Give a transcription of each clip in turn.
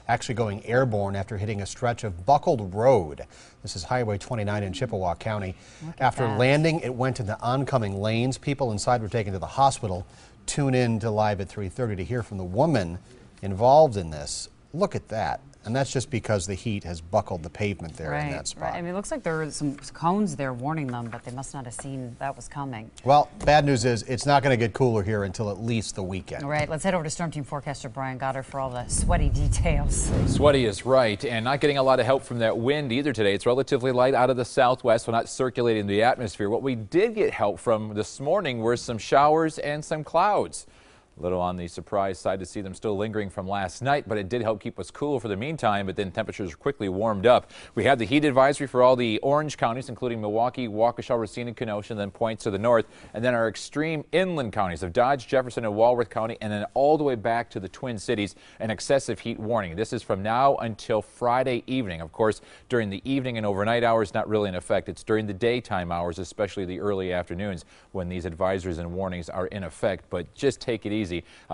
actually going airborne after hitting a stretch of buckled road. This is Highway 29 in Chippewa County. After landing, it went into oncoming lanes. People inside were taken to the hospital. Tune in to Live at 3:30 to hear from the woman involved in this. Look at that. And that's just because the heat has buckled the pavement there in that spot. Right. I mean, it looks like there were some cones there warning them, but they must not have seen that was coming. Well, bad news is it's not going to get cooler here until at least the weekend. All right, let's head over to Storm Team forecaster Brian Goddard for all the sweaty details. Sweaty is right, and not getting a lot of help from that wind either today. It's relatively light out of the southwest, so not circulating the atmosphere. What we did get help from this morning were some showers and some clouds. A little on the surprise side to see them still lingering from last night, but it did help keep us cool for the meantime, but then temperatures quickly warmed up. We had the heat advisory for all the orange counties, including Milwaukee, Waukesha, Racine, and Kenosha, and then points to the north, and then our extreme inland counties of Dodge, Jefferson, and Walworth County, and then all the way back to the Twin Cities, an excessive heat warning. This is from now until Friday evening. Of course, during the evening and overnight hours, not really in effect. It's during the daytime hours, especially the early afternoons, when these advisories and warnings are in effect, but just take it easy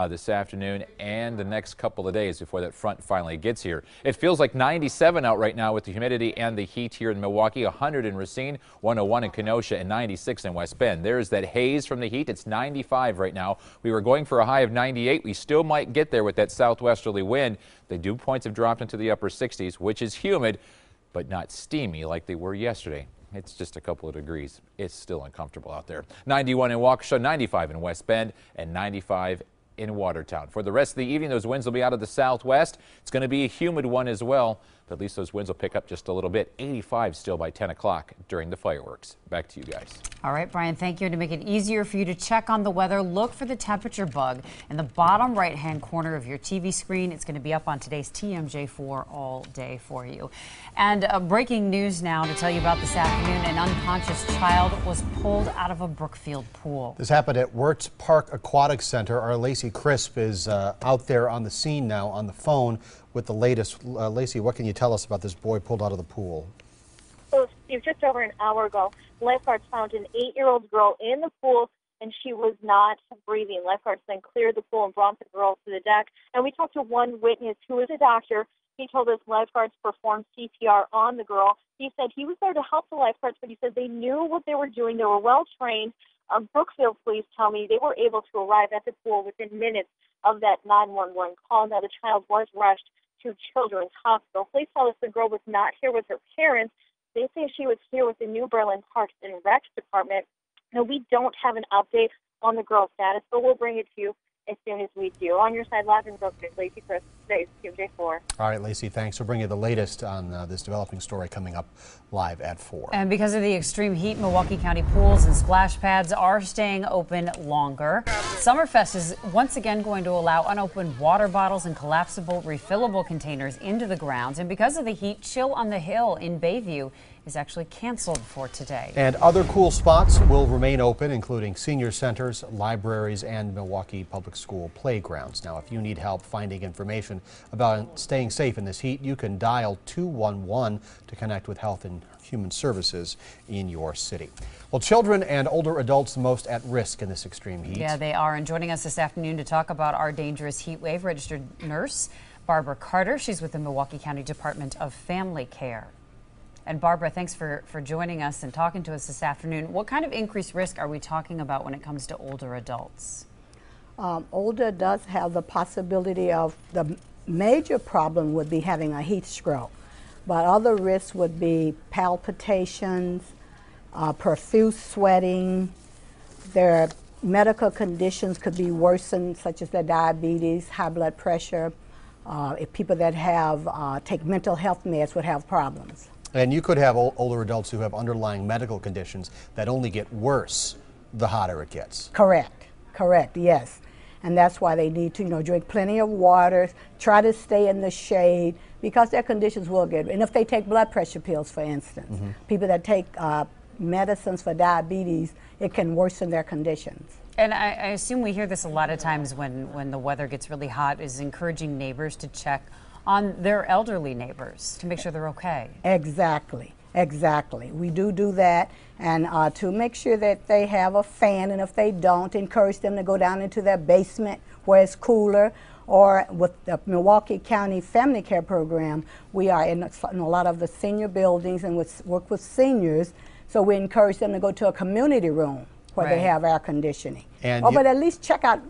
this afternoon and the next couple of days before that front finally gets here. It feels like 97 out right now with the humidity and the heat here in Milwaukee, 100 in Racine, 101 in Kenosha, and 96 in West Bend. There's that haze from the heat. It's 95 right now. We were going for a high of 98. We still might get there with that southwesterly wind. The dew points have dropped into the upper 60s, which is humid, but not steamy like they were yesterday. It's just a couple of degrees. It's still uncomfortable out there. 91 in Waukesha, 95 in West Bend, and 95 in Watertown. For the rest of the evening, those winds will be out of the southwest. It's going to be a humid one as well, but at least those winds will pick up just a little bit. 85 still by 10 o'clock during the fireworks. Back to you guys. All right, Brian, thank you. And to make it easier for you to check on the weather, look for the temperature bug in the bottom right-hand corner of your TV screen. It's going to be up on today's TMJ4 all day for you. And breaking news now to tell you about this afternoon. An unconscious child was pulled out of a Brookfield pool. This happened at Wirtz Park Aquatic Center. Our Lacey Crisp is out there on the scene now on the phone with the latest. Lacey, what can you tell us about this boy pulled out of the pool? So, Steve, just over an hour ago, lifeguards found an 8-year-old girl in the pool, and she was not breathing. Lifeguards then cleared the pool and brought the girl to the deck. And we talked to one witness who is a doctor. He told us lifeguards performed CPR on the girl. He said he was there to help the lifeguards, but he said they knew what they were doing. They were well trained. Brookfield police tell me they were able to arrive at the pool within minutes of that 911 call. Now, the child was rushed to Children's Hospital. Police tell us the girl was not here with her parents. They say she was here with the New Berlin Parks and Rec Department. Now, we don't have an update on the girl's status, but we'll bring it to you as soon as we do. On your side, live in Brooklyn, Lacey Chris, today's TMJ4. All right, Lacey, thanks. We'll bring you the latest on this developing story coming up live at 4. And because of the extreme heat, Milwaukee County pools and splash pads are staying open longer. Summerfest is once again going to allow unopened water bottles and collapsible refillable containers into the grounds. And because of the heat, Chill on the Hill in Bayview is actually canceled for today. And other cool spots will remain open, including senior centers, libraries, and Milwaukee Public School playgrounds. Now, if you need help finding information about staying safe in this heat, you can dial 211 to connect with Health and Human Services in your city. Well, children and older adults the most at risk in this extreme heat. Yeah, they are. And joining us this afternoon to talk about our dangerous heat wave, registered nurse Barbara Carter. She's with the Milwaukee County Department of Family Care. And Barbara, thanks for joining us and talking to us this afternoon. What kind of increased risk are we talking about when it comes to older adults? Older adults have the possibility of, the major problem would be having a heat stroke. But other risks would be palpitations, profuse sweating. Their medical conditions could be worsened, such as their diabetes, high blood pressure. If people that have take mental health meds would have problems. And you could have older adults who have underlying medical conditions that only get worse the hotter it gets. Correct, yes. And that's why they need to, drink plenty of water, try to stay in the shade, because their conditions will get, and if they take blood pressure pills, for instance, people that take medicines for diabetes, it can worsen their conditions. And I assume we hear this a lot of times when the weather gets really hot, is encouraging neighbors to check on their elderly neighbors to make sure they're okay. Exactly. We do that, and to make sure that they have a fan, and if they don't, encourage them to go down into their basement where it's cooler, Or with the Milwaukee County Family Care Program, we are in a lot of the senior buildings and work with seniors, so we encourage them to go to a community room where they have air conditioning. And but at least check out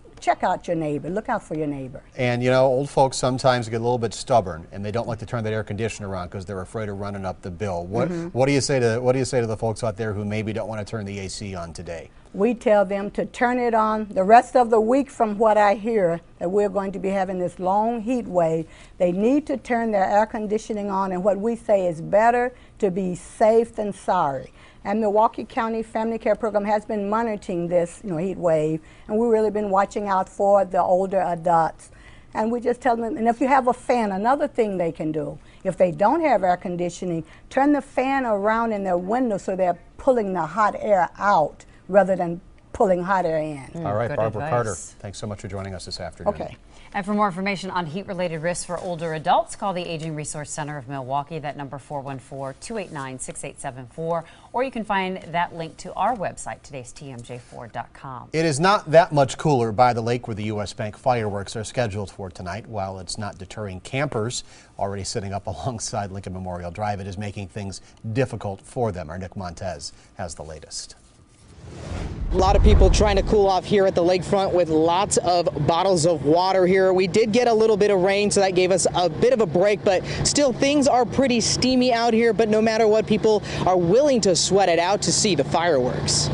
your neighbor. Look out for your neighbor. And you know, old folks sometimes get a little bit stubborn, and they don't like to turn that air conditioner on because they're afraid of running up the bill. What do you say to the folks out there who maybe don't want to turn the AC on today? We tell them to turn it on the rest of the week. From what I hear, that we're going to be having this long heat wave. They need to turn their air conditioning on, and what we say is better to be safe than sorry. And Milwaukee County Family Care Program has been monitoring this heat wave, and we've really been watching out for the older adults. And we just tell them, and if you have a fan, another thing they can do, if they don't have air conditioning, turn the fan around in their window so they're pulling the hot air out rather than pulling hot air in. All right, Barbara advice. Carter, thanks so much for joining us this afternoon. Okay. And for more information on heat-related risks for older adults, call the Aging Resource Center of Milwaukee, that number 414-289-6874, or you can find that link to our website, today'stmj4.com. It is not that much cooler by the lake where the U.S. Bank fireworks are scheduled for tonight. While it's not deterring campers already sitting up alongside Lincoln Memorial Drive, it is making things difficult for them. Our Nick Montez has the latest. A lot of people trying to cool off here at the lakefront with lots of bottles of water here. We did get a little bit of rain, so that gave us a bit of a break, but still things are pretty steamy out here. But no matter what, people are willing to sweat it out to see the fireworks.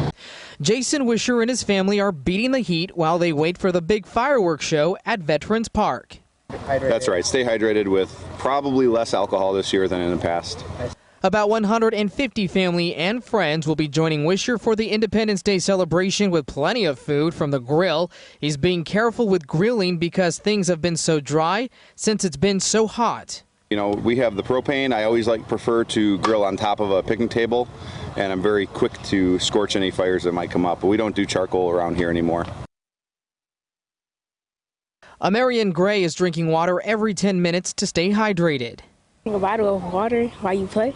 Jason Wisher and his family are beating the heat while they wait for the big fireworks show at Veterans Park. That's right. Stay hydrated with probably less alcohol this year than in the past. About 150 family and friends will be joining Wisher for the Independence Day celebration with plenty of food from the grill. He's being careful with grilling because things have been so dry since it's been so hot. You know, we have the propane. I always prefer to grill on top of a picnic table, and I'm very quick to scorch any fires that might come up, but we don't do charcoal around here anymore. Marion Gray is drinking water every 10 minutes to stay hydrated. A bottle of water while you play.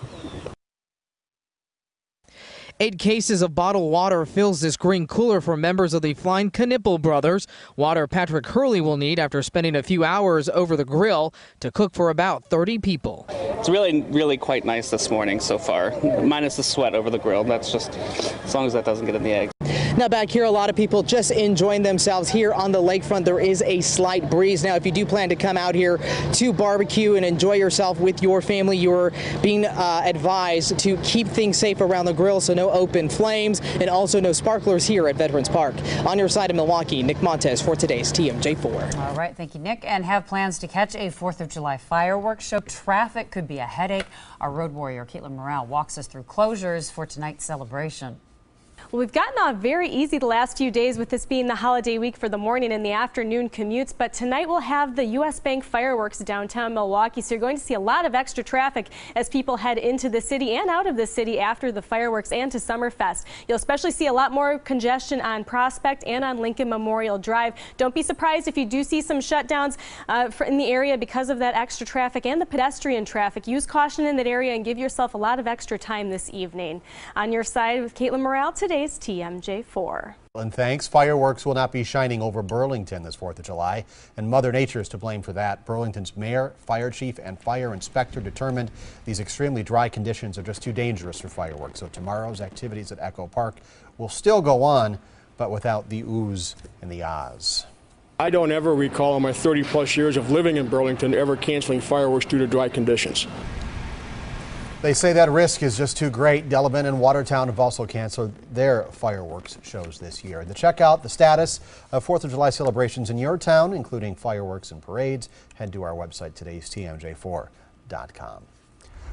8 cases of bottled water fills this green cooler for members of the Flying Knipple Brothers. Water Patrick Hurley will need after spending a few hours over the grill to cook for about 30 people. It's really quite nice this morning so far, minus the sweat over the grill. That's just as long as that doesn't get in the egg. Now back here, a lot of people just enjoying themselves here on the lakefront. There is a slight breeze. Now, if you do plan to come out here to barbecue and enjoy yourself with your family, you're being advised to keep things safe around the grill, so no open flames and also no sparklers here at Veterans Park. On your side of Milwaukee, Nick Montez for today's TMJ4. All right, thank you, Nick. And have plans to catch a 4th of July fireworks show. Traffic could be a headache. Our road warrior, Caitlin Morale, walks us through closures for tonight's celebration. Well, we've gotten off very easy the last few days with this being the holiday week for the morning and the afternoon commutes, but tonight we'll have the U.S. Bank fireworks downtown Milwaukee, so you're going to see a lot of extra traffic as people head into the city and out of the city after the fireworks and to Summerfest. You'll especially see a lot more congestion on Prospect and on Lincoln Memorial Drive. Don't be surprised if you do see some shutdowns in the area because of that extra traffic and the pedestrian traffic. Use caution in that area and give yourself a lot of extra time this evening. On your side with Caitlin Morale, today's TMJ4. And thanks. Fireworks will not be shining over Burlington this 4th of July, and Mother Nature is to blame for that. Burlington's mayor, fire chief, and fire inspector determined these extremely dry conditions are just too dangerous for fireworks. So tomorrow's activities at Echo Park will still go on, but without the oohs and the ahs. I don't ever recall in my 30-plus years of living in Burlington ever canceling fireworks due to dry conditions. They say that risk is just too great. Delavan and Watertown have also canceled their fireworks shows this year. And to check out the status of 4th of July celebrations in your town, including fireworks and parades, head to our website, today'stmj4.com.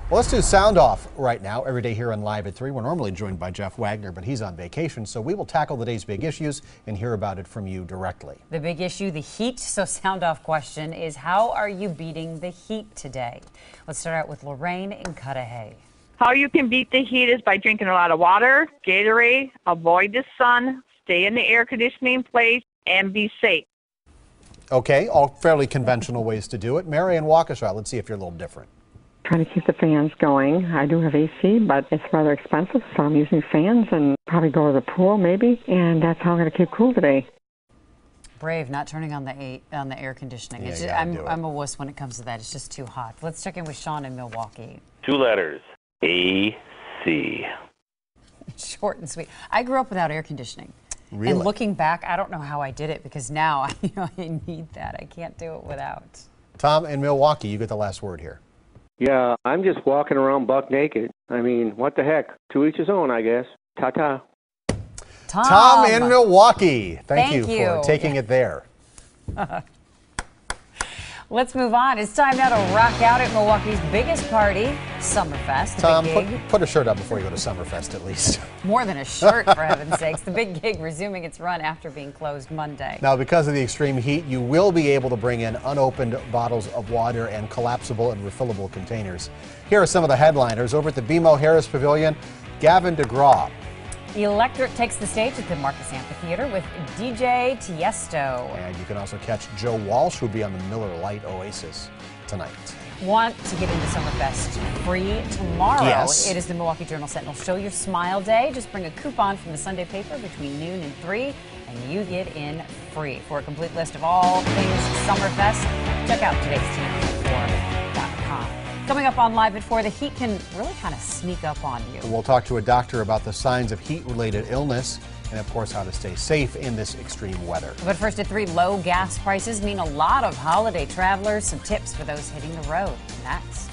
Well, let's do Sound Off right now. Every day here on Live at 3. We're normally joined by Jeff Wagner, but he's on vacation, so we will tackle the day's big issues and hear about it from you directly. The big issue, the heat. So Sound Off question is, how are you beating the heat today? Let's start out with Lorraine in Cudahy. How you can beat the heat is by drinking a lot of water, Gatorade, avoid the sun, stay in the air conditioning place, and be safe. Okay, all fairly conventional ways to do it. Mary in Waukesha, let's see if you're a little different. Trying to keep the fans going. I do have AC, but it's rather expensive, so I'm using fans and probably go to the pool maybe, and that's how I'm going to keep cool today. brave not turning on the air conditioning. Yeah, It's you just, gotta do it. I'm a wuss when it comes to that. It's just too hot. Let's check in with Sean in Milwaukee. 2 letters. AC. Short and sweet. I grew up without air conditioning. Really? And looking back, I don't know how I did it because now I need that. I can't do it without. Tom in Milwaukee, you get the last word here. Yeah, I'm just walking around buck naked. I mean, what the heck? To each his own, I guess. Ta-ta. Tom in Milwaukee. Thank you you. for taking it there. Let's move on. It's time now to rock out at Milwaukee's biggest party, Summerfest. Tom, the big gig. put a shirt on before you go to Summerfest at least. More than a shirt, for heaven's sakes. The big gig resuming its run after being closed Monday. Now, because of the extreme heat, you will be able to bring in unopened bottles of water and collapsible and refillable containers. Here are some of the headliners. Over at the BMO Harris Pavilion, Gavin DeGraw. Electric takes the stage at the Marcus Amphitheater with DJ Tiesto. And you can also catch Joe Walsh, who will be on the Miller Lite Oasis tonight. Want to get into Summerfest free tomorrow? Yes. It is the Milwaukee Journal-Sentinel Show Your Smile Day. Just bring a coupon from the Sunday paper between noon and 3, and you get in free. For a complete list of all things Summerfest, check out today's TMJ4.com. Coming up on Live at 4, the heat can really kind of sneak up on you. We'll talk to a doctor about the signs of heat-related illness and, of course, how to stay safe in this extreme weather. But first at 3, low gas prices mean a lot of holiday travelers. Some tips for those hitting the road. Next.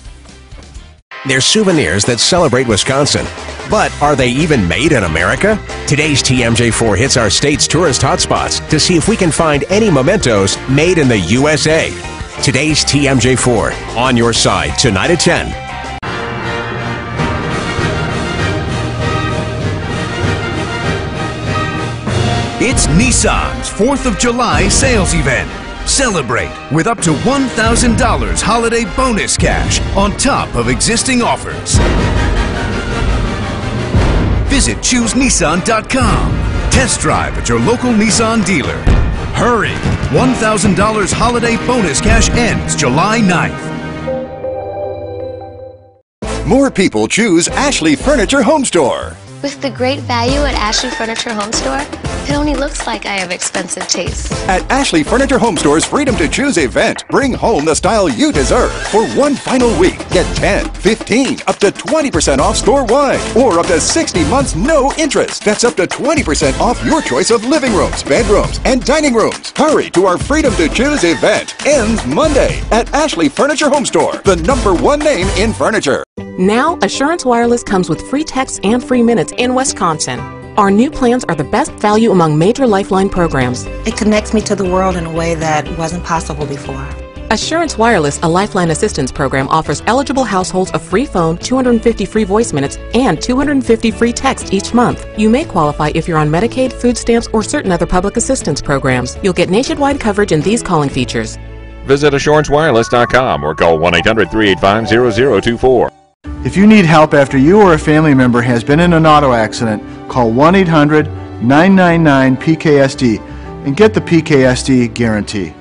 They're souvenirs that celebrate Wisconsin. But are they even made in America? Today's TMJ4 hits our state's tourist hotspots to see if we can find any mementos made in the USA. Today's TMJ4, on your side, tonight at 10. It's Nissan's 4th of July sales event. Celebrate with up to $1,000 holiday bonus cash on top of existing offers. Visit ChooseNissan.com. Test drive at your local Nissan dealer. Hurry! $1,000 holiday bonus cash ends July 9th. More people choose Ashley Furniture Home Store. With the great value at Ashley Furniture Home Store, it only looks like I have expensive taste. At Ashley Furniture Home Store's Freedom to Choose event, bring home the style you deserve. For one final week, get 10, 15, up to 20% off store-wide. Or up to 60 months no interest. That's up to 20% off your choice of living rooms, bedrooms, and dining rooms. Hurry to our Freedom to Choose event. Ends Monday at Ashley Furniture Home Store, the #1 name in furniture. Now, Assurance Wireless comes with free text and free minutes in Wisconsin. Our new plans are the best value among major Lifeline programs. It connects me to the world in a way that wasn't possible before. Assurance Wireless, a Lifeline assistance program, offers eligible households a free phone, 250 free voice minutes, and 250 free text each month. You may qualify if you're on Medicaid, food stamps, or certain other public assistance programs. You'll get nationwide coverage in these calling features. Visit AssuranceWireless.com or call 1-800-385-0024. If you need help after you or a family member has been in an auto accident, call 1-800-999-PKSD and get the PKSD guarantee.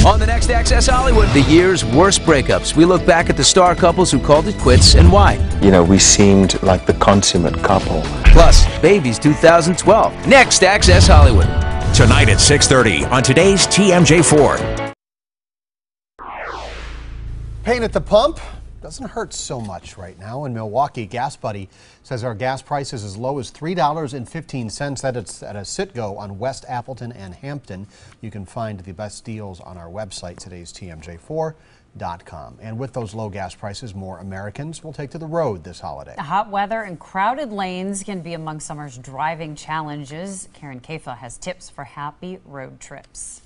On the next Access Hollywood, the year's worst breakups. We look back at the star couples who called it quits and why. You know, we seemed like the consummate couple. Plus, Babies 2012. Next Access Hollywood. Tonight at 6:30 on today's TMJ4. Pain at the pump doesn't hurt so much right now. In Milwaukee, Gas Buddy says our gas price is as low as $3.15. That's at a Citgo on West Appleton and Hampton. You can find the best deals on our website, today's TMJ4.com. And with those low gas prices, more Americans will take to the road this holiday. Hot weather and crowded lanes can be among summer's driving challenges. Karen Kafa has tips for happy road trips.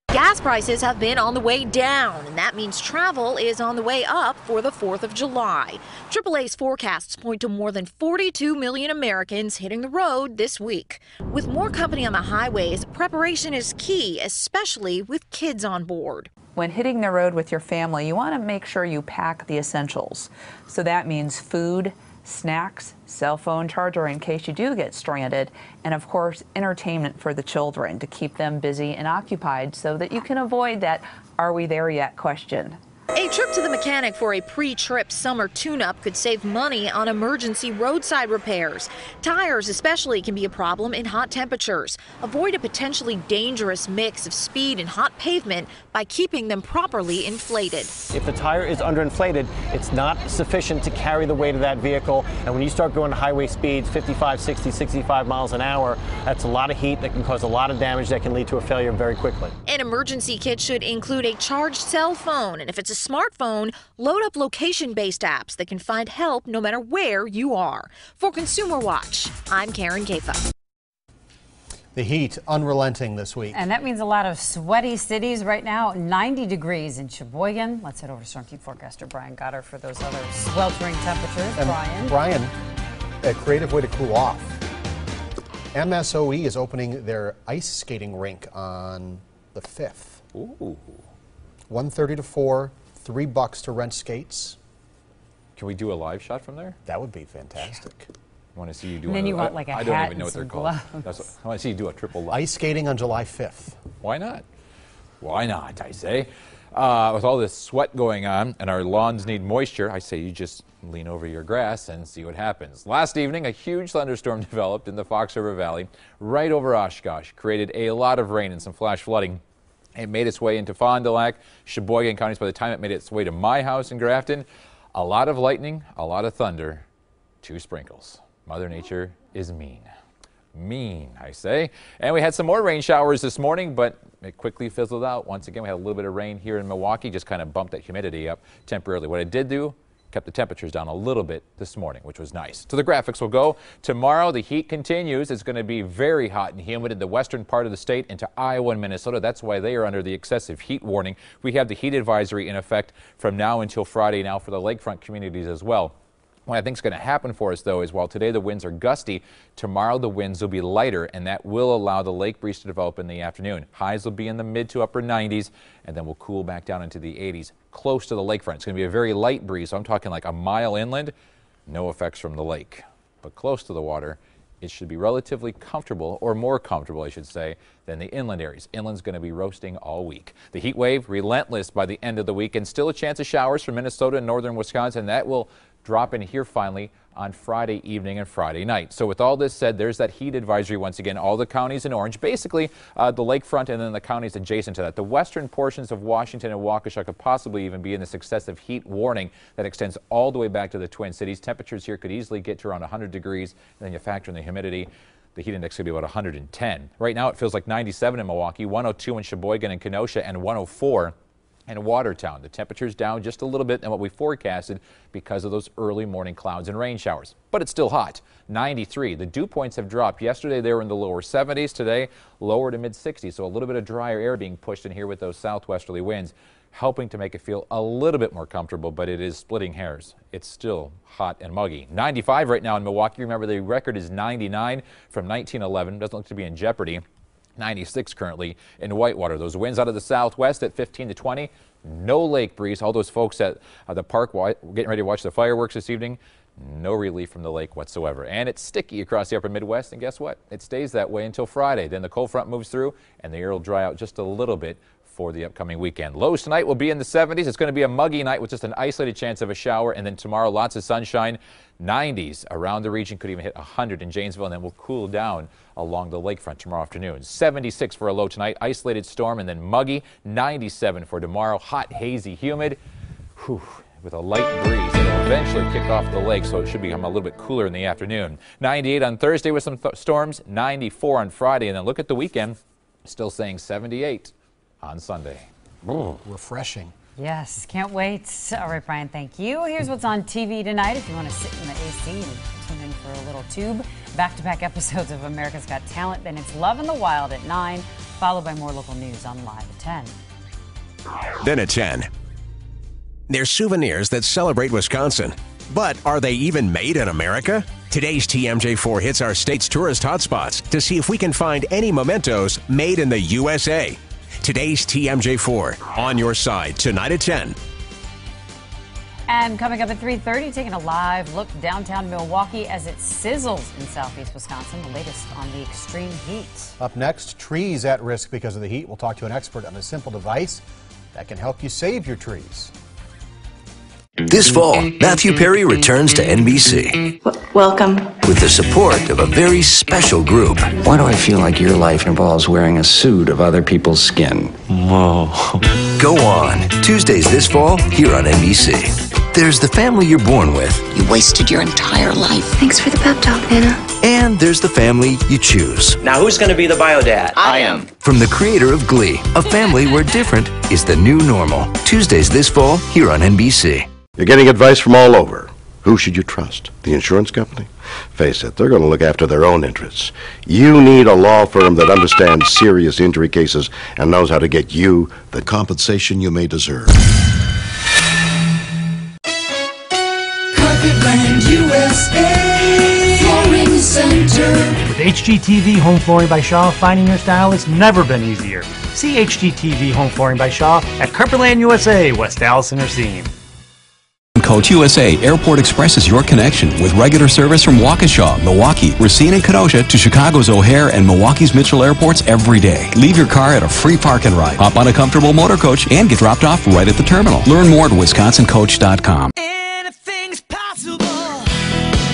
Gas prices have been on the way down, and that means travel is on the way up for the 4th of July. AAA's forecasts point to more than 42 million Americans hitting the road this week. With more company on the highways, preparation is key, especially with kids on board. When hitting the road with your family, you want to make sure you pack the essentials. So that means food, snacks, cell phone charger in case you do get stranded, and of course entertainment for the children to keep them busy and occupied so that you can avoid that "are we there yet" question. A trip to the mechanic for a pre-trip summer tune-up could save money on emergency roadside repairs. Tires especially can be a problem in hot temperatures. Avoid a potentially dangerous mix of speed and hot pavement by keeping them properly inflated. If the tire is underinflated, it's not sufficient to carry the weight of that vehicle. And when you start going to highway speeds, 55, 60, 65 miles an hour, that's a lot of heat that can cause a lot of damage that can lead to a failure very quickly. An emergency kit should include a charged cell phone, and if it's a smartphone, load up location-based apps that can find help no matter where you are. For Consumer Watch, I'm Karen Kafa. The heat unrelenting this week. And that means a lot of sweaty cities right now. 90 degrees in Sheboygan. Let's head over to Storm Team forecaster Brian Goddard for those other sweltering temperatures. And Brian, a creative way to cool off. MSOE is opening their ice skating rink on the 5th. Ooh. 1:30 to 4, $3 to rent skates. Can we do a live shot from there? That would be fantastic. I want to see you do. And then you want like a I hat don't even know and what they're some called. gloves. I want to see you do a triple Ice skating on July 5th. Why not? Why not, I say. With all this sweat going on and our lawns need moisture, I say you just lean over your grass and see what happens. Last evening, a huge thunderstorm developed in the Fox River Valley, right over Oshkosh, created a lot of rain and some flash flooding. It made its way into Fond du Lac, Sheboygan counties. By the time it made its way to my house in Grafton, a lot of lightning, a lot of thunder, 2 sprinkles. Mother Nature is mean. Mean, I say. And we had some more rain showers this morning, but it quickly fizzled out. Once again, we had a little bit of rain here in Milwaukee, just kind of bumped that humidity up temporarily. What it did do, kept the temperatures down a little bit this morning, which was nice. So the graphics will go. Tomorrow, the heat continues. It's going to be very hot and humid in the western part of the state into Iowa and Minnesota. That's why they are under the excessive heat warning. We have the heat advisory in effect from now until Friday now for the lakefront communities as well. What I think is going to happen for us, though, is while today the winds are gusty, tomorrow the winds will be lighter, and that will allow the lake breeze to develop in the afternoon. Highs will be in the mid to upper 90s, and then we'll cool back down into the 80s, close to the lakefront. It's going to be a very light breeze, so I'm talking like a mile inland, no effects from the lake. But close to the water, it should be relatively comfortable, or more comfortable, I should say, than the inland areas. Inland's going to be roasting all week. The heat wave, relentless by the end of the week, and still a chance of showers for Minnesota and northern Wisconsin. That will drop in here finally on Friday evening and Friday night. So with all this said, there's that heat advisory once again. All the counties in orange, basically the lakefront and then the counties adjacent to that. The western portions of Washington and Waukesha could possibly even be in this excessive heat warning that extends all the way back to the Twin Cities. Temperatures here could easily get to around 100 degrees, and then you factor in the humidity. The heat index could be about 110. Right now it feels like 97 in Milwaukee, 102 in Sheboygan and Kenosha, and 104 in Watertown. The temperature's down just a little bit than what we forecasted because of those early morning clouds and rain showers. But it's still hot. 93. The dew points have dropped. Yesterday they were in the lower 70s. Today lower to mid 60s. So a little bit of drier air being pushed in here with those southwesterly winds, helping to make it feel a little bit more comfortable, but it is splitting hairs. It's still hot and muggy. 95 right now in Milwaukee. Remember, the record is 99 from 1911. Doesn't look to be in jeopardy. 96 currently in Whitewater. Those winds out of the southwest at 15 to 20. No lake breeze. All those folks at the park getting ready to watch the fireworks this evening, no relief from the lake whatsoever. And it's sticky across the upper Midwest, and guess what? It stays that way until Friday. Then the cold front moves through, and the air will dry out just a little bit for the upcoming weekend. Lows tonight will be in the 70s. It's going to be a muggy night with just an isolated chance of a shower, and then tomorrow lots of sunshine. 90s around the region, could even hit 100 in Janesville, and then we'll cool down along the lakefront tomorrow afternoon. 76 for a low tonight, isolated storm, and then muggy. 97 for tomorrow, hot, hazy, humid. Whew. With a light breeze. It'll eventually kick off the lake, so it should become a little bit cooler in the afternoon. 98 on Thursday with some storms, 94 on Friday, and then look at the weekend, still saying 78 on Sunday. Ooh, refreshing. Yes, can't wait. All right, Brian, thank you. Here's what's on TV tonight if you want to sit in the AC and tune in for a little tube. Back-to-back episodes of America's Got Talent. Then it's Love in the Wild at 9, followed by more local news on Live at 10. Then at 10. They're souvenirs that celebrate Wisconsin. But are they even made in America? Today's TMJ4 hits our state's tourist hotspots to see if we can find any mementos made in the USA. Today's TMJ4 on your side tonight at 10. And coming up at 3:30, taking a live look downtown Milwaukee as it sizzles in southeast Wisconsin. The latest on the extreme heat. Up next, trees at risk because of the heat. We'll talk to an expert on a simple device that can help you save your trees. This fall, Matthew Perry returns to NBC. Welcome. With the support of a very special group. Why do I feel like your life involves wearing a suit of other people's skin? Whoa. Go on. Tuesdays this fall, here on NBC. There's the family you're born with. You wasted your entire life. Thanks for the pep talk, Anna. And there's the family you choose. Now who's going to be the bio dad? I am. From the creator of Glee, a family where different is the new normal. Tuesdays this fall, here on NBC. You're getting advice from all over. Who should you trust? The insurance company? Face it, they're going to look after their own interests. You need a law firm that understands serious injury cases and knows how to get you the compensation you may deserve. Carpetland USA Flooring Center. With HGTV Home Flooring by Shaw, finding your style has never been easier. See HGTV Home Flooring by Shaw at Carpetland USA, West Dallas and Racine. Coach USA Airport Express is your connection with regular service from Waukesha, Milwaukee, Racine, and Kenosha to Chicago's O'Hare and Milwaukee's Mitchell airports every day. Leave your car at a free park and ride, hop on a comfortable motor coach, and get dropped off right at the terminal. Learn more at wisconsincoach.com.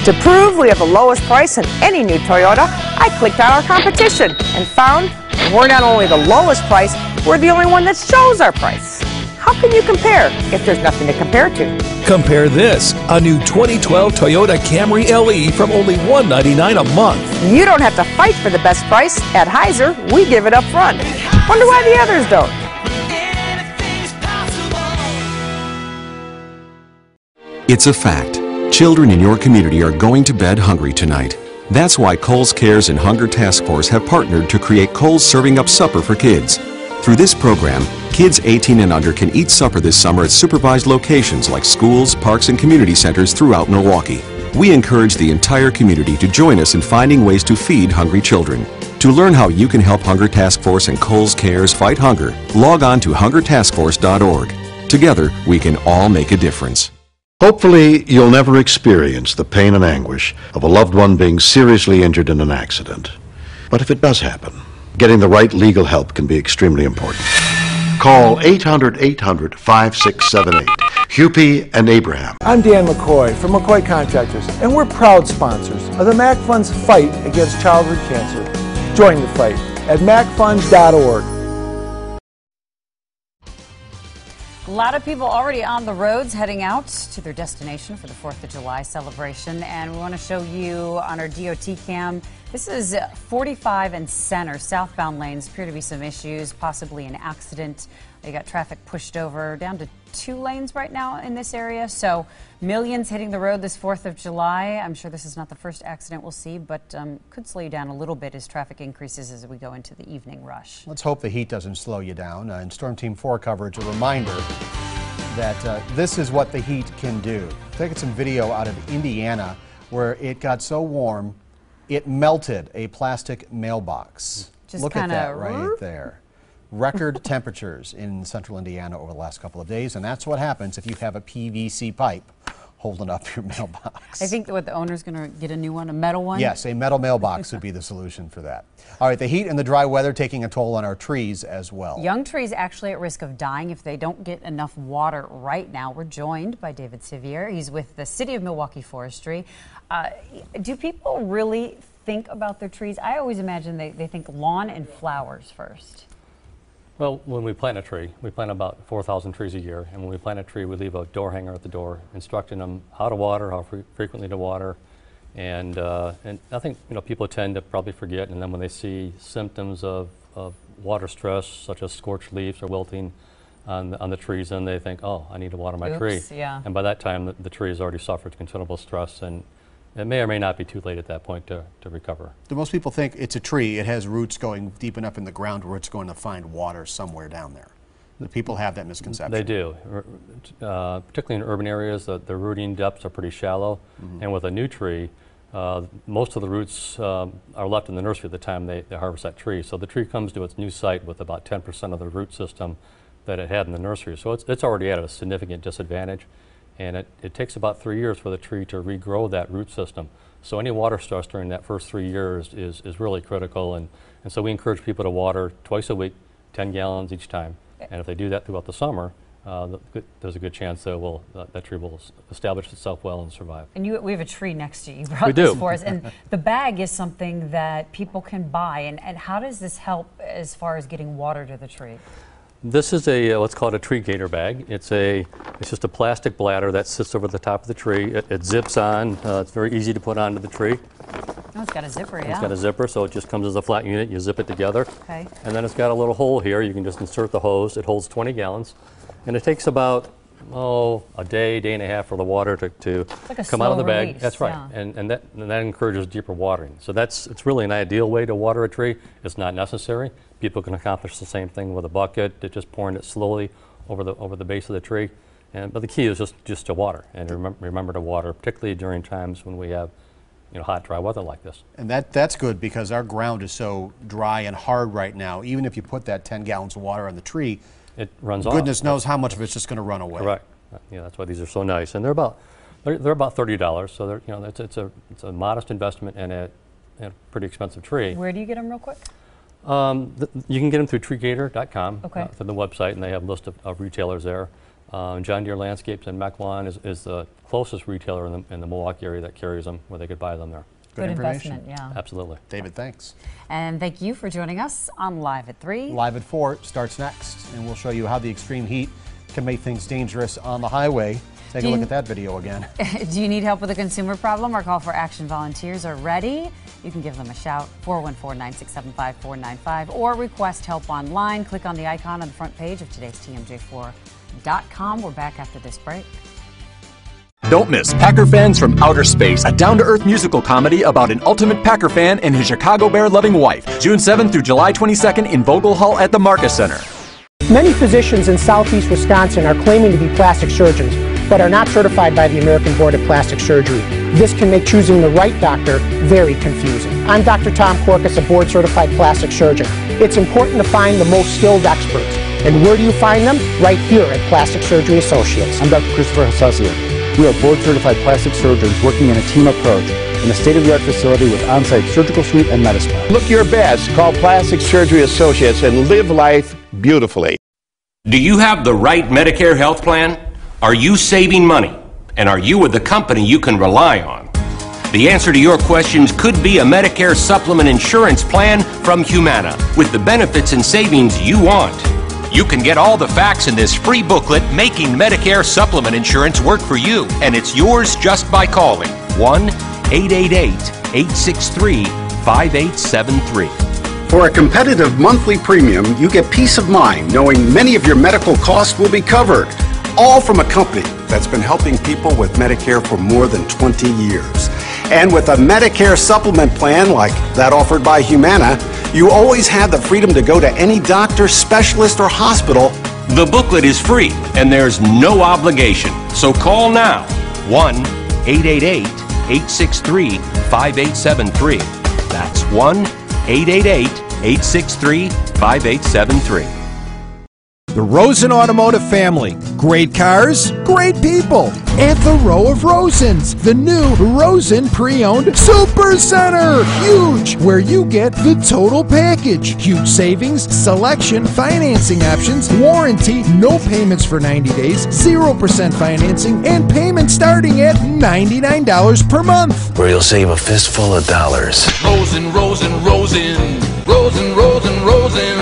To prove we have the lowest price in any new Toyota, I clicked on our competition and found we're not only the lowest price, we're the only one that shows our price. How can you compare if there's nothing to compare to? Compare this, a new 2012 Toyota Camry LE from only $199 a month. You don't have to fight for the best price. At Heiser, we give it up front. Wonder why the others don't. It's a fact. Children in your community are going to bed hungry tonight. That's why Kohl's Cares and Hunger Task Force have partnered to create Kohl's Serving Up Supper for Kids. Through this program, kids 18 and under can eat supper this summer at supervised locations like schools, parks, and community centers throughout Milwaukee. We encourage the entire community to join us in finding ways to feed hungry children. To learn how you can help Hunger Task Force and Kohl's Cares fight hunger, log on to hungertaskforce.org. Together, we can all make a difference. Hopefully, you'll never experience the pain and anguish of a loved one being seriously injured in an accident. But if it does happen, getting the right legal help can be extremely important. Call 800-800-5678. Huppy and Abraham. I'm Dan McCoy from McCoy Contractors, and we're proud sponsors of the MAC Fund's fight against childhood cancer. Join the fight at macfunds.org. A lot of people already on the roads heading out to their destination for the 4th of July celebration, and we want to show you on our DOT cam. This is 45 and Center, southbound lanes. Appear to be some issues, possibly an accident. They got traffic pushed over down to 2 lanes right now in this area. So millions hitting the road this 4th of July. I'm sure this is not the first accident we'll see, but could slow you down a little bit as traffic increases as we go into the evening rush. Let's hope the heat doesn't slow you down. In Storm Team 4 coverage, a reminder that this is what the heat can do. Taking some video out of Indiana where it got so warm it melted a plastic mailbox. Just look at that right there. Record temperatures in central Indiana over the last couple of days, and that's what happens if you have a PVC pipe holding up your mailbox. I think what the owner's going to get a new one, a metal one? Yes, a metal mailbox would be the solution for that. All right, the heat and the dry weather taking a toll on our trees as well. Young trees actually at risk of dying if they don't get enough water right now. We're joined by David Sevier. He's with the City of Milwaukee Forestry. Do people really think about their trees? I always imagine they think lawn and flowers first. Well, when we plant a tree, we plant about 4,000 trees a year, and when we plant a tree, we leave a door hanger at the door, instructing them how to water, how frequently to water, and I think people tend to probably forget, and then when they see symptoms of water stress, such as scorched leaves or wilting on the trees, then they think, oh, I need to water my tree. Yeah. And by that time, the tree has already suffered considerable stress, and it may or may not be too late at that point to recover. Do most people think it's a tree, it has roots going deep enough in the ground where it's going to find water somewhere down there? Do people have that misconception? They do. Particularly in urban areas, the rooting depths are pretty shallow. Mm-hmm. And with a new tree, most of the roots are left in the nursery at the time they harvest that tree. So the tree comes to its new site with about 10% of the root system that it had in the nursery. So it's already at a significant disadvantage. And it takes about 3 years for the tree to regrow that root system. So any water stress during that first 3 years is really critical. And so we encourage people to water twice a week, 10 gallons each time. And if they do that throughout the summer, there's a good chance that that tree will establish itself well and survive. And we have a tree next to you. You brought We this do. for us. And the bag is something that people can buy. And how does this help as far as getting water to the tree? This is a what's called a tree gator bag. It's just a plastic bladder that sits over the top of the tree. It zips on. It's very easy to put onto the tree. Oh, it's got a zipper, yeah. It's got a zipper, so it just comes as a flat unit. You zip it together. Okay. And then it's got a little hole here. You can just insert the hose. It holds 20 gallons. And it takes about, a day and a half for the water to like come out of the bag. release, That's right. yeah. And that encourages deeper watering. So it's really an ideal way to water a tree. It's not necessary. People can accomplish the same thing with a bucket. They're just pouring it slowly over the base of the tree. But the key is just to water, and remember to water, particularly during times when we have hot, dry weather like this. And that's good because our ground is so dry and hard right now. Even if you put that 10 gallons of water on the tree, it runs off. Goodness knows how much of it's just going to run away. Correct. Yeah, that's why these are so nice, and they're about $30. So it's a modest investment in a pretty expensive tree. Where do you get them real quick? You can get them through treegator.com, Okay. through the website, and they have a list of retailers there. John Deere Landscapes and Mequon is the closest retailer in the Milwaukee area that carries them, where they could buy them there. Good investment, yeah. Absolutely. David, thanks. And thank you for joining us on Live at 3. Live at 4 starts next, and we'll show you how the extreme heat can make things dangerous on the highway. Take a look at that video again. Do you need help with a consumer problem? Our Call for Action volunteers are ready. You can give them a shout, 414-967-5495, or request help online. Click on the icon on the front page of today's TMJ4.com. We're back after this break. Don't miss Packer Fans from Outer Space, a down-to-earth musical comedy about an ultimate Packer fan and his Chicago Bear-loving wife. June 7th through July 22nd in Vogel Hall at the Marcus Center. Many physicians in southeast Wisconsin are claiming to be plastic surgeons, but are not certified by the American Board of Plastic Surgery. This can make choosing the right doctor very confusing. I'm Dr. Tom Korkus, a board-certified plastic surgeon. It's important to find the most skilled experts. And where do you find them? Right here at Plastic Surgery Associates. I'm Dr. Christopher Hassasian. We are board-certified plastic surgeons working in a team approach in a state-of-the-art facility with on-site surgical suite and medicine. Look your best. Call Plastic Surgery Associates and live life beautifully. Do you have the right Medicare health plan? Are you saving money? And are you with the company you can rely on? The answer to your questions could be a Medicare supplement insurance plan from Humana with the benefits and savings you want. You can get all the facts in this free booklet, Making Medicare Supplement Insurance Work for You, and it's yours just by calling 1-888-863-5873. For a competitive monthly premium, you get peace of mind knowing many of your medical costs will be covered, all from a company that's been helping people with Medicare for more than 20 years. And with a Medicare supplement plan like that offered by Humana, you always have the freedom to go to any doctor, specialist, or hospital. The booklet is free and there's no obligation. So call now, 1-888-863-5873. That's 1-888-863-5873. The Rosen Automotive family. Great cars, great people. At the Row of Rosens, the new Rosen Pre-Owned Super Center. Huge, where you get the total package. Huge savings, selection, financing options, warranty, no payments for 90 days, 0% financing, and payments starting at $99 per month. Where you'll save a fistful of dollars. Rosen, Rosen, Rosen. Rosen, Rosen, Rosen.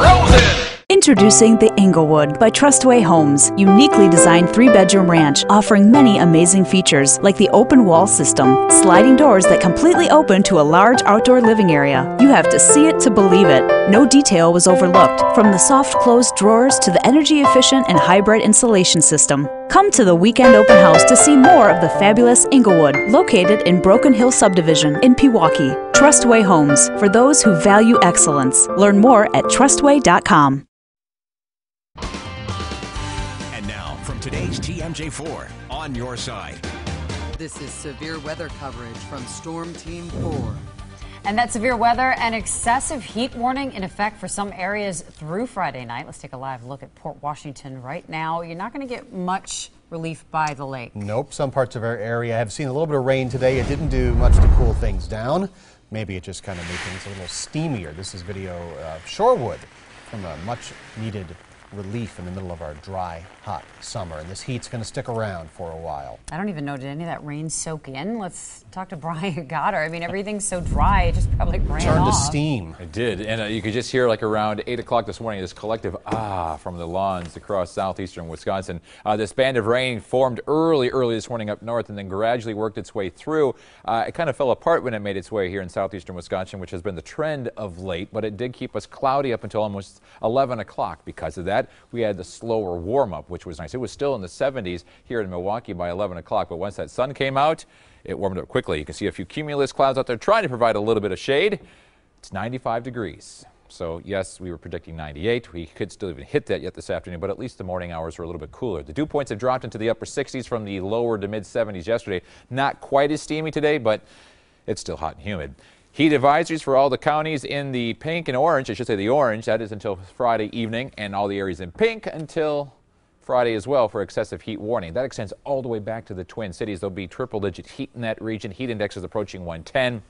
Rosen! Introducing The Inglewood by Trustway Homes, uniquely designed 3-bedroom ranch offering many amazing features like the open wall system, sliding doors that completely open to a large outdoor living area. You have to see it to believe it. No detail was overlooked, from the soft closed drawers to the energy efficient and hybrid insulation system. Come to the weekend open house to see more of the fabulous Inglewood, located in Broken Hill Subdivision in Pewaukee. Trustway Homes, for those who value excellence. Learn more at trustway.com. Today's TMJ4, on your side. This is severe weather coverage from Storm Team 4. And that severe weather and excessive heat warning in effect for some areas through Friday night. Let's take a live look at Port Washington right now. You're not going to get much relief by the lake. Nope. Some parts of our area have seen a little bit of rain today. It didn't do much to cool things down. Maybe it just kind of made things a little steamier. This is video of Shorewood from a much needed relief in the middle of our dry, hot summer. And this heat's going to stick around for a while. I don't even know, did any of that rain soak in? Let's talk to Brian Goddard. I mean, everything's so dry, it just probably ran Turned off. to steam. It did, and you could just hear like around 8 o'clock this morning, this collective ah from the lawns across southeastern Wisconsin. This band of rain formed early this morning up north and then gradually worked its way through. It kind of fell apart when it made its way here in southeastern Wisconsin, which has been the trend of late, but it did keep us cloudy up until almost 11 o'clock. Because of that, we had the slower warm-up, which was nice. It was still in the 70s here in Milwaukee by 11 o'clock, but once that sun came out, it warmed up quickly. You can see a few cumulus clouds out there trying to provide a little bit of shade. It's 95 degrees. So, yes, we were predicting 98. We could still even hit that yet this afternoon, but at least the morning hours were a little bit cooler. The dew points have dropped into the upper 60s from the lower to mid-70s yesterday. Not quite as steamy today, but it's still hot and humid. Heat advisories for all the counties in the pink and orange, I should say the orange, that is until Friday evening, and all the areas in pink until Friday as well for excessive heat warning. That extends all the way back to the Twin Cities. There'll be triple-digit heat in that region. Heat index is approaching 110.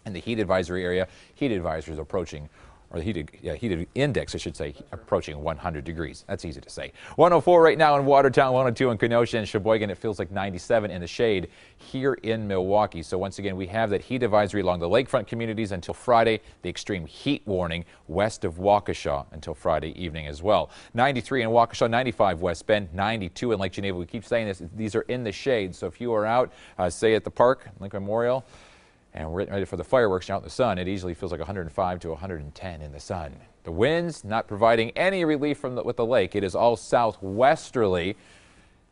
In the heat advisory area, heat advisories approaching, or the heated index, I should say, approaching 100 degrees. That's easy to say. 104 right now in Watertown, 102 in Kenosha and Sheboygan. It feels like 97 in the shade here in Milwaukee. So once again, we have that heat advisory along the lakefront communities until Friday. The extreme heat warning west of Waukesha until Friday evening as well. 93 in Waukesha, 95 West Bend, 92 in Lake Geneva. We keep saying this, these are in the shade. So if you are out, say at the park, Lincoln Memorial, and we're getting ready for the fireworks out in the sun, it easily feels like 105 to 110 in the sun. The winds not providing any relief from with the lake. It is all southwesterly,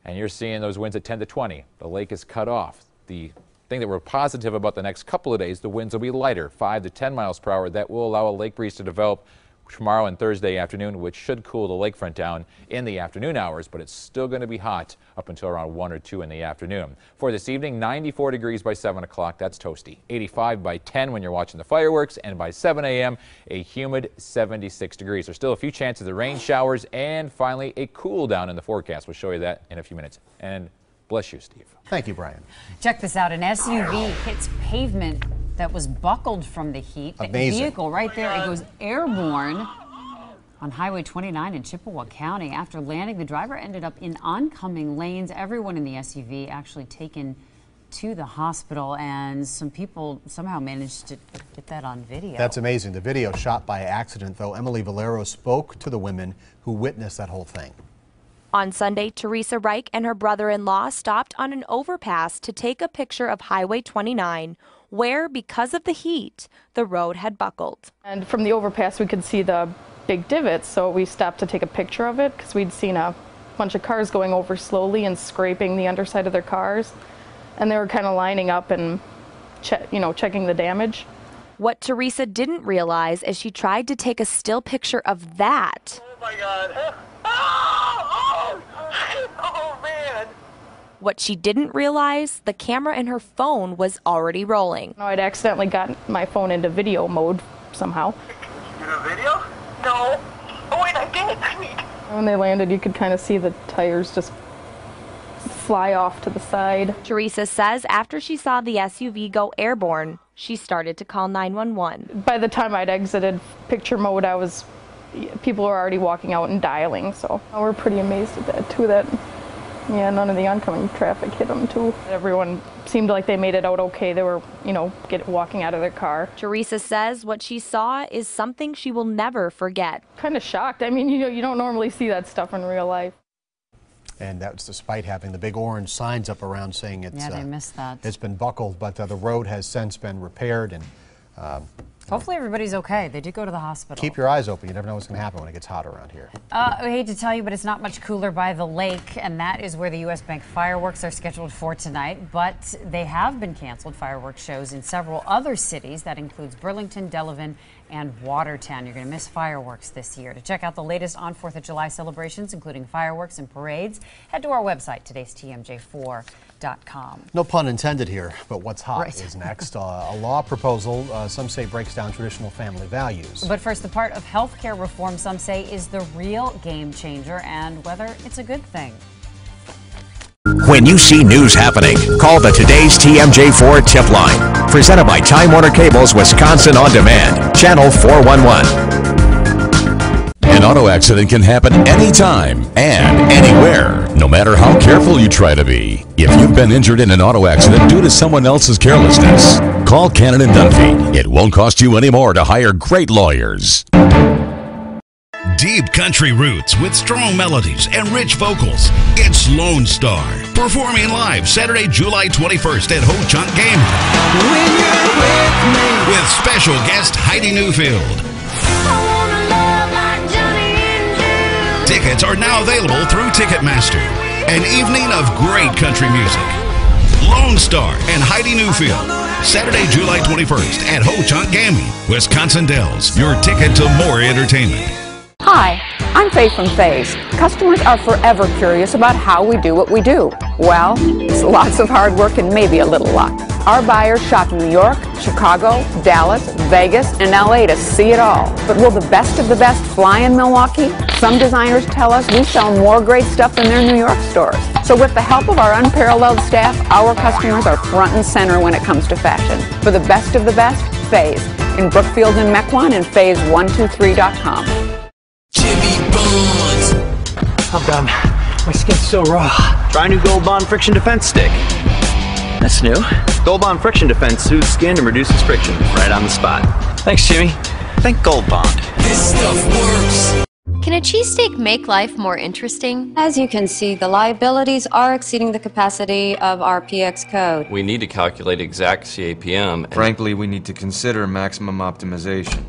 and you're seeing those winds at 10 to 20. The lake is cut off. The thing that we're positive about the next couple of days, the winds will be lighter, 5 to 10 miles per hour. That will allow a lake breeze to develop tomorrow and Thursday afternoon, which should cool the lakefront down in the afternoon hours, but it's still going to be hot up until around 1 or 2 in the afternoon. For this evening, 94 degrees by 7 o'clock. That's toasty. 85 by 10 when you're watching the fireworks, and by 7 a.m., a humid 76 degrees. There's still a few chances of rain showers, and finally, a cool down in the forecast. We'll show you that in a few minutes. And bless you, Steve. Thank you, Brian. Check this out. An SUV hits pavement that was buckled from the heat. Amazing. The vehicle right there, it goes airborne on Highway 29 in Chippewa County. After landing, the driver ended up in oncoming lanes. Everyone in the SUV actually taken to the hospital, and some people somehow managed to get that on video. That's amazing. The video shot by accident, though. Emily Valero spoke to the women who witnessed that whole thing. On Sunday, Teresa Reich and her brother-in-law stopped on an overpass to take a picture of Highway 29, where, because of the heat, the road had buckled. And from the overpass, we could see the big divots, so we stopped to take a picture of it because we'd seen a bunch of cars going over slowly and scraping the underside of their cars. And they were kind of lining up and checking the damage. What Teresa didn't realize as she tried to take a still picture of that. Oh my God. Oh man. What she didn't realize, the camera in her phone was already rolling. No, I'd accidentally gotten my phone into video mode somehow. You did a video? No. Oh wait, I did. When they landed, you could kind of see the tires just fly off to the side. Teresa says after she saw the SUV go airborne, she started to call 911. By the time I'd exited picture mode, people were already walking out and dialing, so we're pretty amazed at that too, yeah, none of the oncoming traffic hit them too. Everyone seemed like they made it out okay. They were, walking out of their car. Teresa says what she saw is something she will never forget. Kind of shocked. I mean, you don't normally see that stuff in real life. And that's despite having the big orange signs up around saying it's they missed that. It's been buckled, but the road has since been repaired, and hopefully everybody's okay. They did go to the hospital. Keep your eyes open. You never know what's going to happen when it gets hot around here. I hate to tell you, but it's not much cooler by the lake, and that is where the U.S. Bank fireworks are scheduled for tonight. But they have been canceled, fireworks shows in several other cities. That includes Burlington, Delavan, and Watertown. You're going to miss fireworks this year. To check out the latest on 4th of July celebrations, including fireworks and parades, head to our website, today'stmj4.com. No pun intended here, but what's hot Right. is next. A law proposal, some say, breaks down traditional family values. But first, the part of health care reform some say is the real game changer, and whether it's a good thing. When you see news happening, call the Today's TMJ4 tip line. Presented by Time Warner Cable's Wisconsin On Demand, Channel 411. An auto accident can happen anytime and anywhere, no matter how careful you try to be. If you've been injured in an auto accident due to someone else's carelessness, call Cannon and Dunphy. It won't cost you any more to hire great lawyers. Deep country roots with strong melodies and rich vocals. It's Lone Star, performing live Saturday, July 21st at Ho Chunk Game. When you're with me. With special guest Heidi Newfield. Tickets are now available through Ticketmaster. An evening of great country music. Lone Star and Heidi Newfield. Saturday, July 21st at Ho Chunk Gaming, Wisconsin Dells. Your ticket to more entertainment. Hi, I'm Faye from Faye's. Customers are forever curious about how we do what we do. Well, it's lots of hard work and maybe a little luck. Our buyers shop in New York, Chicago, Dallas, Vegas, and LA to see it all. But will the best of the best fly in Milwaukee? Some designers tell us we sell more great stuff than their New York stores. So with the help of our unparalleled staff, our customers are front and center when it comes to fashion. For the best of the best, Faye's. In Brookfield and Mequon and Faye's123.com. I'm done. My skin's so raw. Try new Gold Bond Friction Defense Stick. That's new. Gold Bond Friction Defense soothes skin and reduces friction right on the spot. Thanks, Jimmy. Thank Gold Bond. This stuff works. Can a cheesesteak make life more interesting? As you can see, the liabilities are exceeding the capacity of our PX code. We need to calculate exact CAPM. Frankly, we need to consider maximum optimization.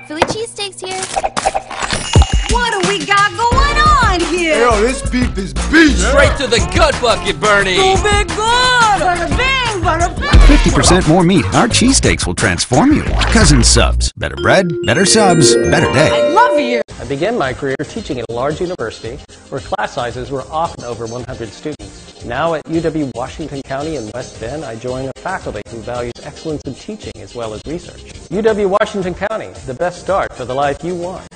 Philly cheesesteaks here. What do we got going on here? Hey, yo, this beef is beef. Straight to the gut bucket, Bernie. Too big good. Bada bing, bada bing. 50% more meat. Our cheesesteaks will transform you. Cousin Subs. Better bread, better subs, better day. I love you. I began my career teaching at a large university where class sizes were often over 100 students. Now at UW-Washington County in West Bend, I join a faculty who values excellence in teaching as well as research. UW-Washington County, the best start for the life you want.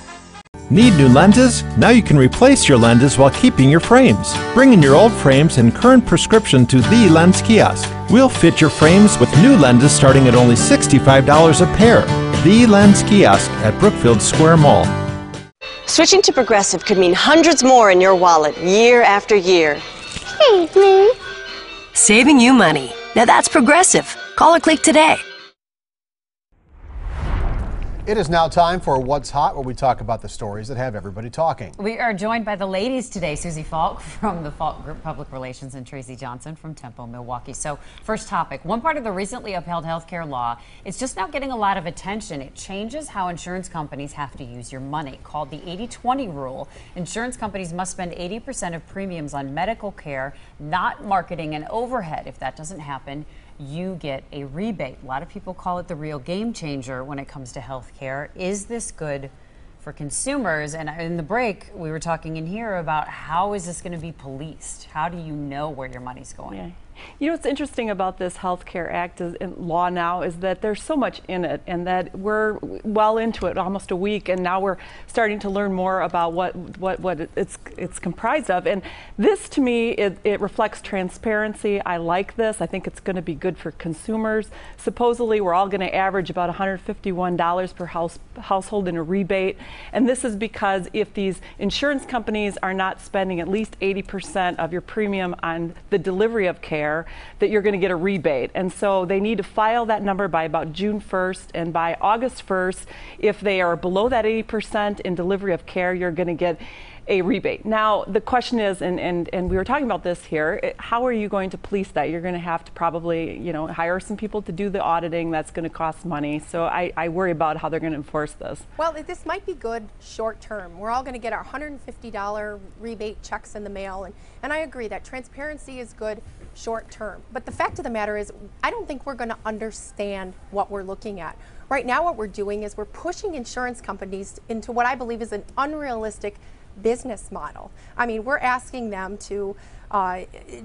Need new lenses? Now you can replace your lenses while keeping your frames. Bring in your old frames and current prescription to The Lens Kiosk. We'll fit your frames with new lenses starting at only $65 a pair. The Lens Kiosk at Brookfield Square Mall. Switching to Progressive could mean hundreds more in your wallet year after year. Save me. Saving you money. Now that's Progressive. Call or click today. It is now time for What's Hot, where we talk about the stories that have everybody talking. We are joined by the ladies today, Susie Falk from the Falk Group Public Relations and Tracy Johnson from Tempo Milwaukee. So first topic, one part of the recently upheld healthcare law, it's just now getting a lot of attention. It changes how insurance companies have to use your money, called the 80-20 rule. Insurance companies must spend 80% of premiums on medical care, not marketing and overhead. If that doesn't happen, you get a rebate. A lot of people call it the real game changer when it comes to health care. Is this good for consumers? And in the break, we were talking in here about how is this going to be policed? How do you know where your money's going? Yeah. You know what's interesting about this Health Care Act law now is that there's so much in it, and that we're well into it, almost a week, and now we're starting to learn more about what it's comprised of. And this, to me, it reflects transparency. I like this. I think it's going to be good for consumers. Supposedly, we're all going to average about $151 per household in a rebate, and this is because if these insurance companies are not spending at least 80% of your premium on the delivery of care, that you're going to get a rebate. And so they need to file that number by about June 1st, and by August 1st, if they are below that 80% in delivery of care, you're going to get a rebate. Now, the question is, and we were talking about this here, how are you going to police that? You're going to have to probably, hire some people to do the auditing. That's going to cost money. So I worry about how they're going to enforce this. Well, this might be good short term. We're all going to get our $150 rebate checks in the mail, and I agree that transparency is good short term. But the fact of the matter is, I don't think we're going to understand what we're looking at. Right now, what we're doing is we're pushing insurance companies into what I believe is an unrealistic business model. I mean, we're asking them to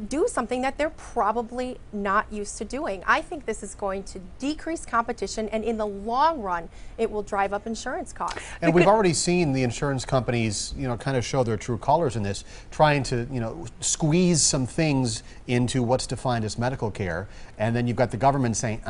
do something that they're probably not used to doing. I think this is going to decrease competition, and in the long run, it will drive up insurance costs. And we've already seen the insurance companies, kind of show their true colors in this, trying to, squeeze some things into what's defined as medical care, and then you've got the government saying,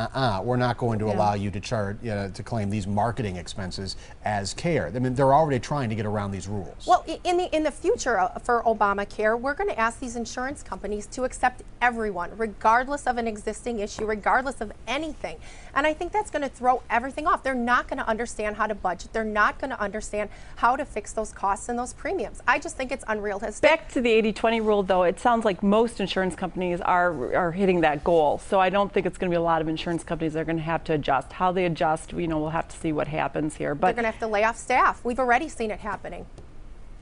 we're not going to allow you to charge, to claim these marketing expenses as care. I mean, they're already trying to get around these rules. Well, in the future for Obamacare, we're going to ask these insurance companies to accept everyone, regardless of an existing issue, regardless of anything. And I think that's going to throw everything off. They're not going to understand how to budget. They're not going to understand how to fix those costs and those premiums. I just think it's unrealistic. Back to the 80-20 rule, though, it sounds like most insurance companies are hitting that goal. So I don't think it's going to be a lot of insurance companies that are going to have to adjust. How they adjust, we'll have to see what happens here. But they're going to have to lay off staff. We've already seen it happening.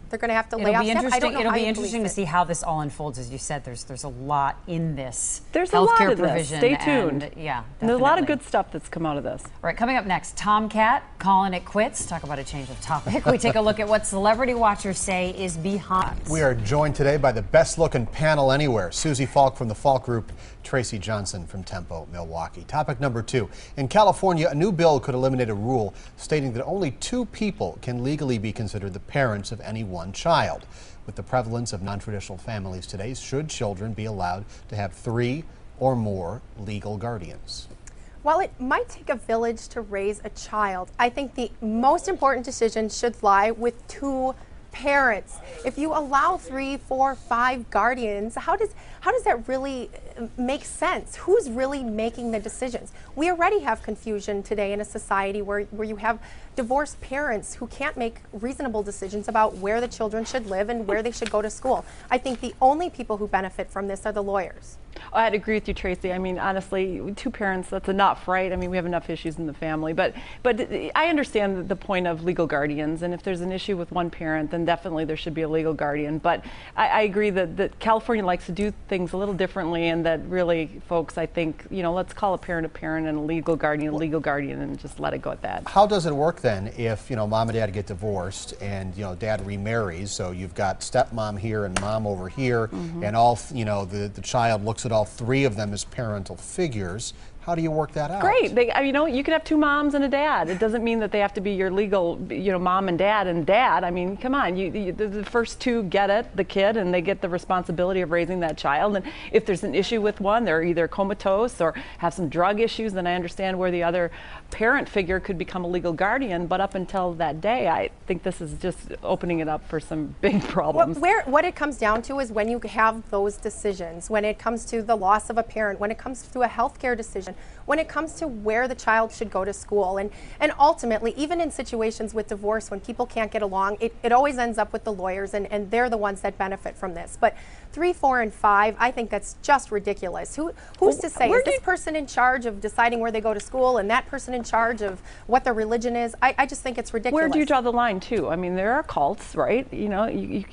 They're going to have to lay off staff. I don't know. It'll be interesting to see how this all unfolds. As you said, there's a lot in this. There's a lot healthcare of provision. This. Stay tuned. And, yeah, and there's a lot of good stuff that's come out of this. All right, coming up next, Tomcat calling it quits. Talk about a change of topic. We take a look at what celebrity watchers say is behind. We are joined today by the best-looking panel anywhere. Susie Falk from the Falk Group, Tracy Johnson from Tempo Milwaukee. Topic number 2. In California, a new bill could eliminate a rule stating that only 2 people can legally be considered the parents of any one child. With the prevalence of non-traditional families today, should children be allowed to have 3 or more legal guardians? While it might take a village to raise a child, I think the most important decision should lie with 2 parents. If you allow 3, 4, 5 guardians, how does that really make sense? Who's really making the decisions? We already have confusion today in a society where you have divorced parents who can't make reasonable decisions about where the children should live and where they should go to school. I think the only people who benefit from this are the lawyers. I'd agree with you, Tracy. I mean, honestly, 2 parents, that's enough, right? I mean, we have enough issues in the family. But I understand the point of legal guardians, and if there's an issue with 1 parent, then definitely there should be a legal guardian. But I agree that California likes to do things a little differently, and that really, folks, I think, let's call a parent and a legal guardian, and just let it go at that. How does it work then if, mom and dad get divorced and, dad remarries, so you've got stepmom here and mom over here, and all, the child looks at all 3 of them as parental figures. How do you work that out? Great. You can have 2 moms and a dad. It doesn't mean that they have to be your legal, mom and dad. I mean, come on. The first 2 get it, the kid, and they get the responsibility of raising that child. And if there's an issue with one, they're either comatose or have some drug issues, then I understand where the other parent figure could become a legal guardian. But up until that day, I think this is just opening it up for some big problems. What it comes down to is when you have those decisions, when it comes to the loss of a parent, when it comes to a healthcare decision, when it comes to where the child should go to school, and ultimately, even in situations with divorce, when people can't get along, it always ends up with the lawyers, and they're the ones that benefit from this. But 3, 4, and 5, I think that's just ridiculous. Who's to say? Is this person in charge of deciding where they go to school, and that person in charge of what their religion is? I just think it's ridiculous. Where do you draw the line, too? I mean, there are cults, right? You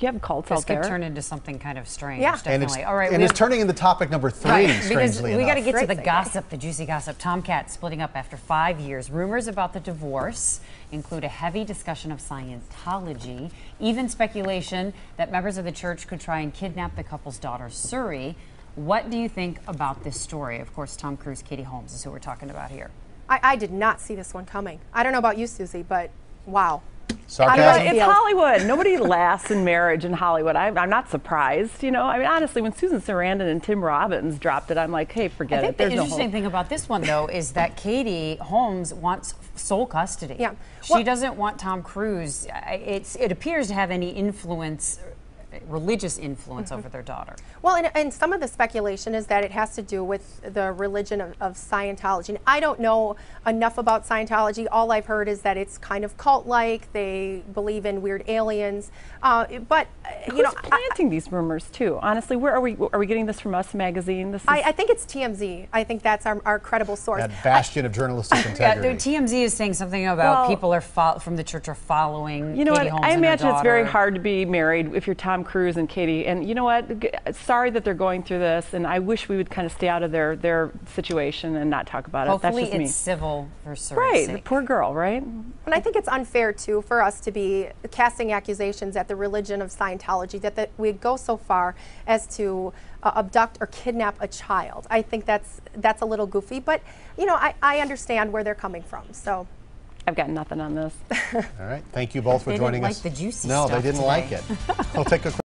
have cults out there. This could turn into something kind of strange, yeah. definitely. All right, and it's turning into topic number 3, strangely enough. We got to get to the gossip, the juicy gossip. Tomcat splitting up after 5 years. Rumors about the divorce include a heavy discussion of Scientology, even speculation that members of the church could try and kidnap the couple's daughter, Suri. What do you think about this story? Of course, Tom Cruise, Katie Holmes is who we're talking about here. I did not see this one coming. I don't know about you, Susie, but wow. Sarcasm? It's Hollywood. Nobody lasts in marriage in Hollywood. I'm not surprised. I mean, honestly, when Susan Sarandon and Tim Robbins dropped it, I'm like, hey, forget it. The interesting thing about this one, though, is that Katie Holmes wants sole custody. Yeah. She doesn't want Tom Cruise. It appears to have any influence, religious influence over their daughter. Well, and some of the speculation is that it has to do with the religion of Scientology. And I don't know enough about Scientology. All I've heard is that it's kind of cult-like. They believe in weird aliens. But who's planting these rumors too? Honestly, where are we? Are we getting this from Us Magazine? I think it's TMZ. I think that's our credible source. That bastion of journalistic integrity. Yeah, TMZ is saying something about people from the church are following. You know Katie what? Holmes I and her imagine it's very daughter. hard to be married if you're Tom Cruz and Katie, and you know what? Sorry that they're going through this, and I wish we would kind of stay out of their situation and not talk about it. Hopefully That's just me. it's civil for Suri's Right, sake. the poor girl, right? And I think it's unfair, too, for us to be casting accusations at the religion of Scientology, that we go so far as to abduct or kidnap a child. I think that's a little goofy, but, you know, I understand where they're coming from, so. I've got nothing on this. All right. Thank you both for joining us. They didn't like the juicy No, stuff they didn't today. like it. We'll take a quick